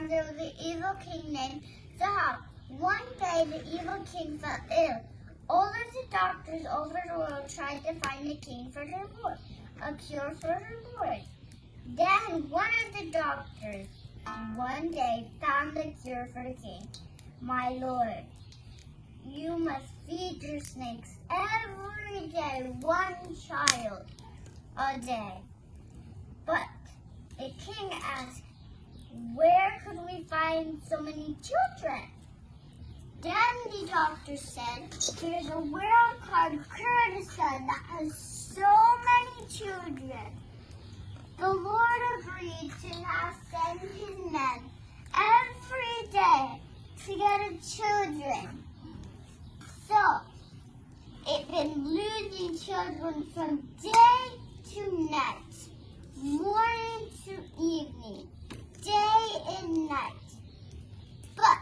there was an evil king named Zahab. One day, the evil king fell ill. All of the doctors over the world tried to find a king for her boy, a cure for her boy. Then one of the doctors one day found the cure for the king. My lord, you must feed your snakes every day, one child a day. But the king asked, where could we find so many children? Then the doctor said, there's a world called Kurdistan that has so many children. The Lord agreed to now send his men every day to get children. So, it's been losing children from day to night, morning to evening, day and night. But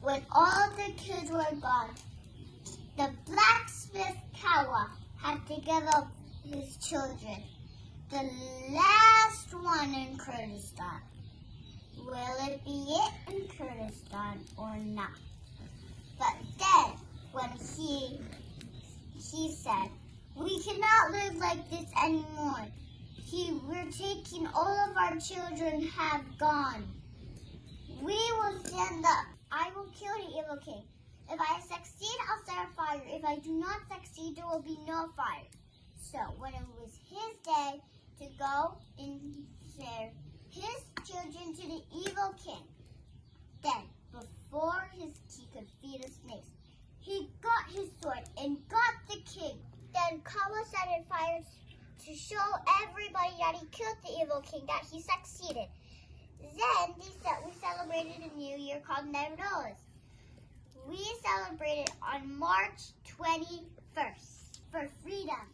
when all the kids were gone, the blacksmith Kawa had to give up his children, the last one in Kurdistan. Will it be it in Kurdistan or not? But then, when he said, we cannot live like this anymore. We're taking all of our children have gone. We will stand up. I will kill the evil king. If I succeed, I'll start a fire. If I do not succeed, there will be no fire. So when it was his day to go and share his children to the evil king, then before he could feed the snakes, he got his sword and got the king. Then Kawa started fires to show everybody that he killed the evil king, that he succeeded. Then we celebrated a new year called Newroz. We celebrated on March 21st for freedom.